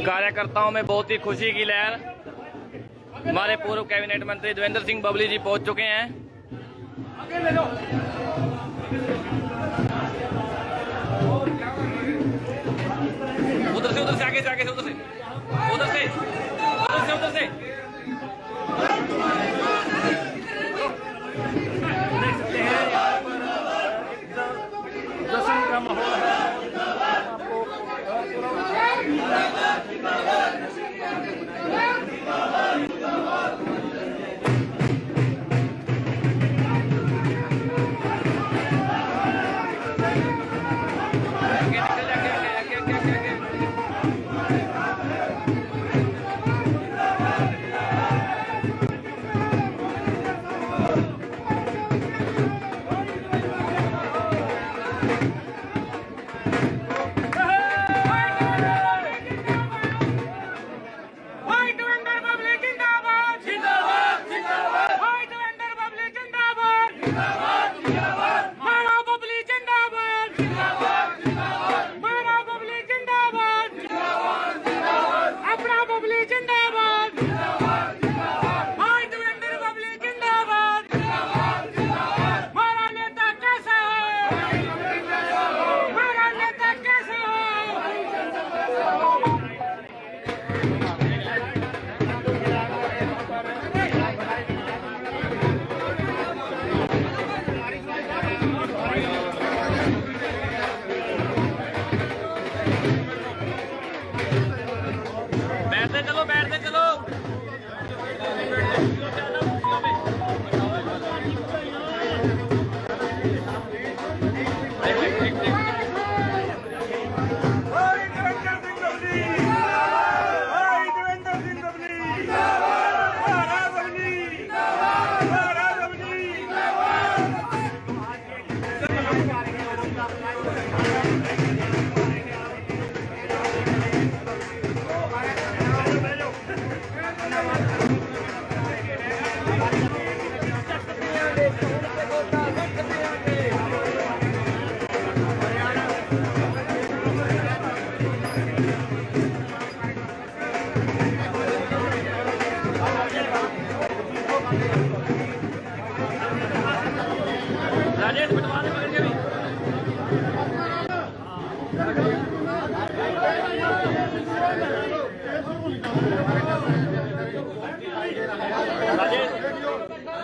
कार्यकर्ताओं में बहुत ही खुशी की लहर। हमारे पूर्व कैबिनेट मंत्री देवेंद्र सिंह बबली जी पहुंच चुके हैं। उधर से आगे से उधर से देख सकते हैं यहाँ पर जश्न का माहौल है। आपको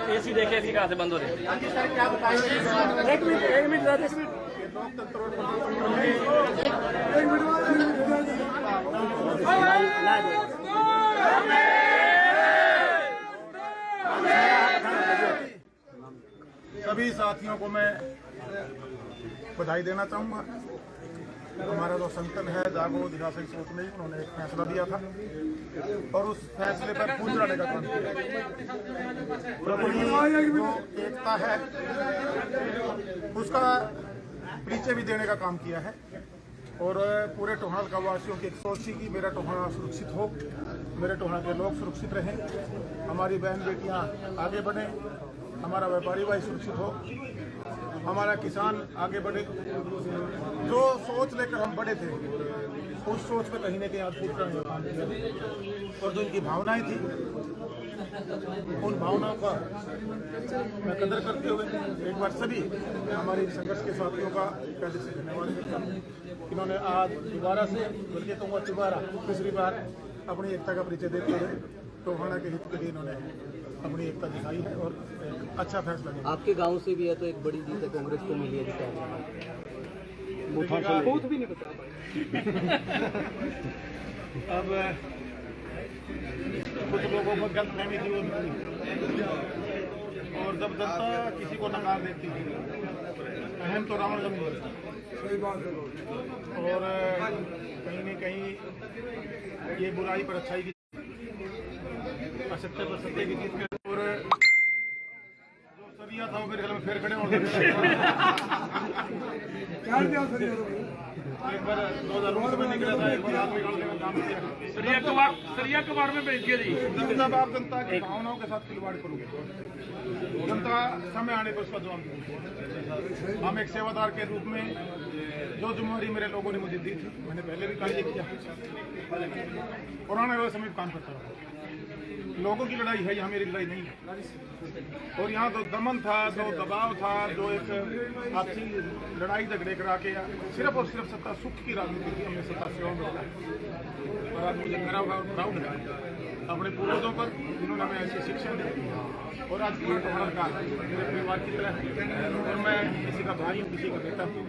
एसी देखे, एसी कहाँ से बंद हो रहे? एक मिनट सभी साथियों को मैं बधाई देना चाहूँगा। हमारा जो संगठन है जागो दिशा सही सोच में, उन्होंने एक फैसला दिया था और उस फैसले पर फूल चढ़ाने का काम किया। जो एकता है उसका परिचय भी देने का काम किया है और पूरे टोहाल का वासियों की एक सोच थी कि मेरा टोहाना सुरक्षित हो, मेरे टोहाना के लोग सुरक्षित रहें, हमारी बहन बेटियां आगे बढ़ें, हमारा व्यापारी भाई सुरक्षित हो, हमारा किसान आगे बढ़े। जो सोच लेकर हम बड़े थे उस सोच पे कहीं न कहीं आज पूरा काम किया और जो इनकी भावनाएं थी उन भावनाओं का मैं कदर करते हुए एक बार सभी हमारे संघर्ष के साथियों का पहले से धन्यवाद करता हूँ। इन्होंने आज दोबारा से बल्कि कहूँगा दोबारा तीसरी बार अपनी एकता का परिचय देते हुए टोहाना के हित के लिए इन्होंने अपनी एकता दिखाई है और एक अच्छा फैसला लिया। आपके गांव से भी है तो एक बड़ी जीत है कांग्रेस को मिली है। बहुत भी नहीं बता अब कुछ लोगों को गलतफहमी थी और जब जनता किसी को नकार देती थी, अहम तो रावण जब सही बात है और कहीं न कहीं ये बुराई पर अच्छाई की, असत्य पर सत्य की जीत में और जो सरिया था वो मेरे ख्याल में फिर खड़े हो गए। एक बार 2019 में निकला था, एक बार आदमी का काम किया। सरिया कबाड़ में भेज दिया जी। जब आप जनता की भावनाओं के साथ खिलवाड़ करोगे, जनता समय आने पर उसका जवाब देगी। हम एक सेवादार के रूप में जो जिम्मेदारी मेरे लोगों ने मुझे दी थी, मैंने पहले भी कार्य किया और आने वाले समय काम करता रहा। लोगों की लड़ाई है, यहाँ मेरी लड़ाई नहीं है। और यहाँ जो दमन था, जो दबाव था, जो एक आपसी लड़ाई झगड़े करा के सिर्फ और सिर्फ सत्ता सुख की राजनीति की हमने सत्ता सेवा में लगाई और आज मुझे गर्व और प्राउड है अपने पूर्वजों पर जिन्होंने हमें ऐसी शिक्षा दी और आज पूरा टोहाना का मेरे परिवार की तरह है और मैं किसी का भाई हूँ, किसी का बेटा हूँ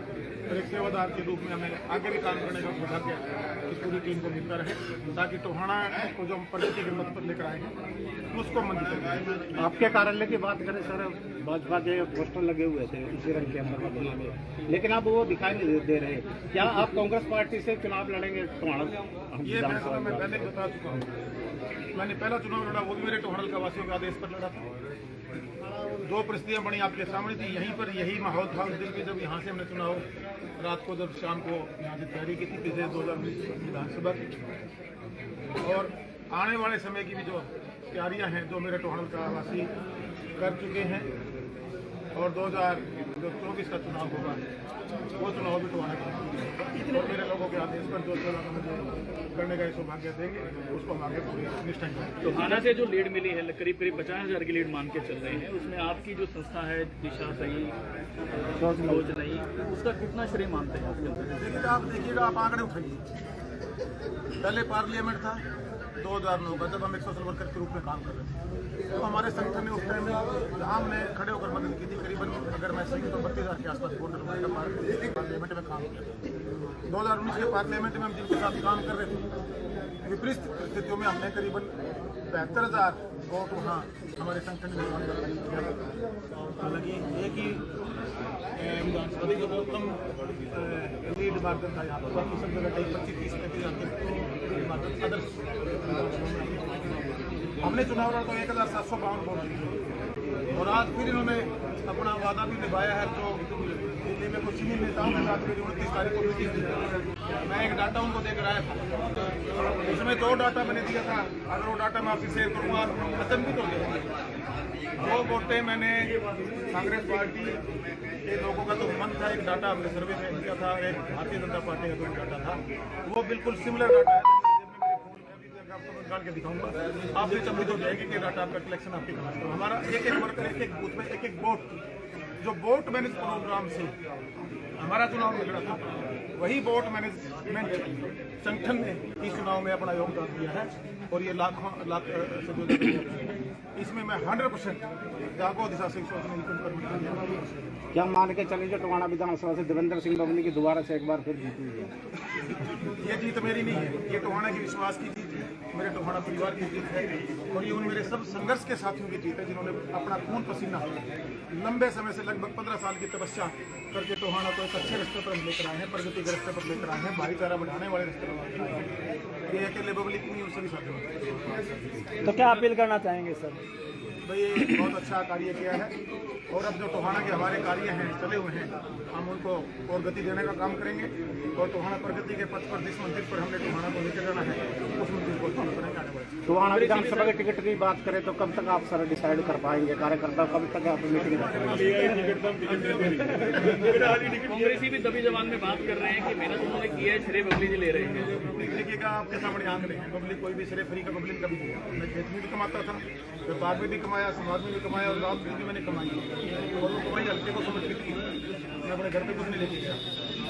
और एक सेवादार के रूप में हमें आगे भी काम करने का सौभाग्य इस पूरी टीम को मिलता रहे ताकि टोहाना को जो हम प्रगति के पथ पर लेकर आए हैं उसको मंजिल तक। आपके कार्यालय की बात करें सर, भाजपा के पोस्टर लगे हुए थे उसी रंग के अंदर बदलने में, लेकिन अब वो दिखाई नहीं दे रहे। क्या आप कांग्रेस पार्टी से चुनाव लड़ेंगे टोहाना? ये फैसला मैं पहले बता चुका हूँ। मैंने पहला चुनाव लड़ा वो भी मेरे टोहाना का वासियों के आदेश पर लड़ा था। दो परिस्थितियां बनी आपके सामने थी, यहीं पर यही माहौल था उस दिन भी जब यहाँ से हमने चुनाव रात को जब शाम को यहाँ से तैयारी की थी पिछले 2019 विधानसभा की और आने वाले समय की भी जो तैयारियां हैं जो मेरे टोहाना का वासी कर चुके हैं और 2024 का चुनाव होगा वो चुनाव भी टोहाना का और मेरे लोगों के आदेश पर जो मुझे करने का सौभाग्य देंगे उसको हम आगे पूरी निष्ठा करेंगे। टोहाना से जो लीड मिली है करीब 50,000 की लीड मान के चल रहे हैं, उसमें आपकी जो संस्था है दिशा सही सोच नहीं, उसका कितना श्रेय मानते हैं? लेकिन आप देखिएगा, आप आंकड़े उठाइए, पहले पार्लियामेंट था 2009 का जब हम 100 वर्कर के रूप में काम कर रहे थे तो हमारे संगठन ने उस टाइम में हमने खड़े होकर मदद की थी। करीबन अगर मैं सही तो 32,000 के आसपास वोटर पार्लियामेंट में काम किया। 2019 के पार्लियामेंट में हम जिनके साथ काम कर रहे थे विपरीत परिस्थितियों में हमने करीबन 72,000 वोट वहाँ हमारे संगठन ने किया। हालांकि एक ही विधानसभा का बहुत कम लीड मार्जिन था यहाँ पर, बाकी सब जगह 25-30 आदर्श हमने चुनाव लड़ा तो 1,752 वोट जीते और आज फिर इन्होंने अपना वादा भी निभाया है। जो दिल्ली में कुछ नहीं नेताओं के साथ मेरी 29 तारीख को मीटिंग थी, मैं एक डाटा उनको देकर आया था, उसमें 2 डाटा मैंने दिया था, अगर वो डाटा मैं आपसे शेयर करूँगा खत्म भी तो गया। 2 वोटें मैंने कांग्रेस पार्टी के लोगों का तो मन था, एक डाटा हमने सर्वे में किया था, एक भारतीय जनता पार्टी का जो डाटा था वो बिल्कुल सिमिलर डाटा है। आपको निकाल के दिखाऊंगा, आप भी चंबित हो जाएगी कि डाटा आपका कलेक्शन आपके कहाँ से। हमारा एक वर्कर एक बूथ में एक वोट, जो वोट मैनेज प्रोग्राम से हमारा चुनाव में लड़ा था वही वोट मैनेजमेंट संगठन ने इस चुनाव में अपना योगदान दिया है और ये लाख से जो इसमें मैं 100% जागो दिशा से सोचने की कोई परमिशन नहीं है। क्या मान के चले जो टोहाना विधानसभा से देवेंद्र सिंह बबली की दोबारा से एक बार फिर जीती है? ये जीत मेरी नहीं है, ये टोहाना की विश्वास की जीत है, मेरे टोहाना परिवार की जीत है और ये उन मेरे सब संघर्ष के साथियों की जीत है जिन्होंने अपना खून पसीना लंबे समय से लगभग 15 साल की तपस्या करके टोहाना को एक अच्छे रास्ते पर लेकर आए हैं, प्रगति के रास्ते पर लेकर आए हैं, भाईचारा बढ़ाने वाले रास्ते पर लेकर आए हैं। ये अकेले बबली की नहीं, उससे भी साथियों। तो क्या अपील करना चाहेंगे सर? भाई ये बहुत अच्छा कार्य किया है और अब जो टोहाना के हमारे कार्य हैं चले हुए हैं, हम उनको और गति देने का काम करेंगे और टोहाना प्रगति के पथ पर जिस मंदिर पर हमने टोहाना को लेकर जाना है उस मंदिर को फॉलो करेंगे आने वाले। टोहाना विधानसभा की टिकट की बात करें तो कब तक आप सर डिसाइड कर पाएंगे? कार्यकर्ता कब तक आप मीटिंग कांग्रेसी भी दबी जबान में बात कर रहे हैं कि मेहनत उन्होंने की है, श्रेय बबली जी ले रहे हैं। देखिएगा आपके सामने आंकड़े हैं, बबली कोई भी श्रेय फ्री का बबली ने कभी दिया। मैं खेत में भी कमाता था, व्यापार में भी कमाया, समाज में भी कमाया और रात में भी मैंने कमाई और वो कमाई हल्के को समझ के की। मैं अपने घर पे कुछ नहीं लेके गया।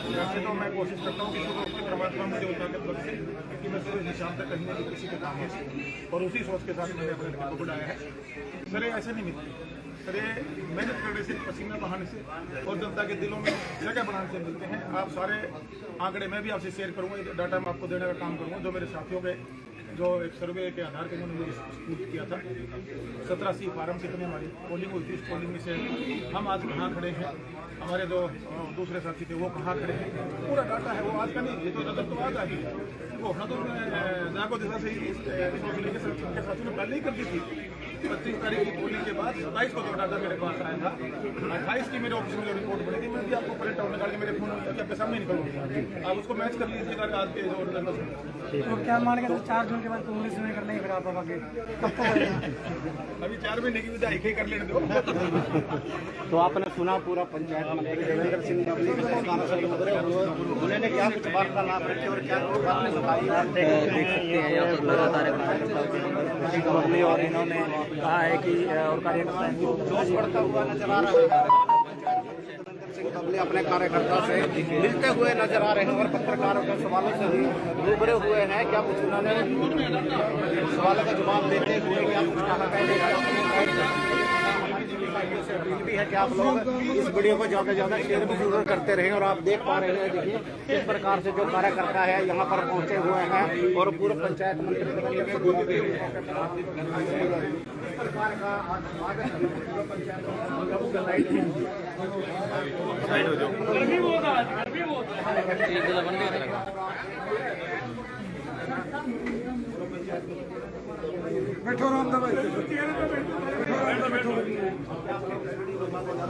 वैसे तो मैं कोशिश करता हूँ किसी को परमात्मा मुझे होता है बख्शे कि मैं सुबह शाम तक कहीं ना कहीं किसी के काम है और उसी सोच के साथ मैंने अपने लड़के को बुलाया है। सरे ऐसे नहीं मिलते, सरे मेहनत करने से, पसीना बहाने से और जनता के दिलों में जगह बनाने से मिलते हैं। आप सारे आंकड़े मैं भी आपसे शेयर करूँगा, डाटा मैं आपको देने का काम करूँगा। जो मेरे साथियों के जो एक सर्वे के आधार पर उन्होंने मुझे किया था 1780 फार्म कितने हमारी पोलिंग हुई थी, उस पोलिंग में से हम आज कहाँ खड़े हैं, हमारे जो दूसरे साथी थे वो कहाँ खड़े हैं, पूरा डाटा है। वो आज का नहीं, ये तो नजर तो आज आ गई है वो अपना तो जागो दिशा से ही के साथियों ने पहले ही कर दी थी। 25 तारीख की पोलिंग के बाद 27 को जो डाटा मेरे पास आया था, 28 की मेरे ऑफिस में जो रिपोर्ट बनी थी, मैं भी आपको प्रिंट आउट निकाल के मेरे फोन में आपके सामने निकलूंगा, आप उसको मैच कर लीजिएगा आज के जो तो क्या मान के 4 जून के बाद कांग्रेस में करने फिर आप आगे अभी 4 महीने की विदाई ही कर लेने दो। तो आपने सुना पूरा पंचायत मंत्री देवेंद्र सिंह बबली के सरकार से गुजरे हुए, उन्होंने क्या कुछ वार्तालाप रखी और क्या आपने बताई? आप देख सकते हैं यहाँ पर लगातार बबली और इन्होंने कहा है कि और कार्यकर्ता जोश बढ़ता हुआ नजर आ रहा है। सिंह बबली अपने कार्यकर्ता से मिलते हुए नजर आ रहे हैं और पत्रकारों के सवालों से भी रूबरू हुए हैं। क्या कुछ उन्होंने सवालों का जवाब देते हुए क्या कुछ कहा से अपील भी है कि आप लोग इस वीडियो को ज़्यादा से ज़्यादा शेयर भी जरूर करते रहें। और आप देख पा रहे हैं, देखिए इस प्रकार से जो कार्यकर्ता है यहाँ पर पहुँचे हुए हैं और पूर्व पंचायत मंत्री बैठो राम भाई।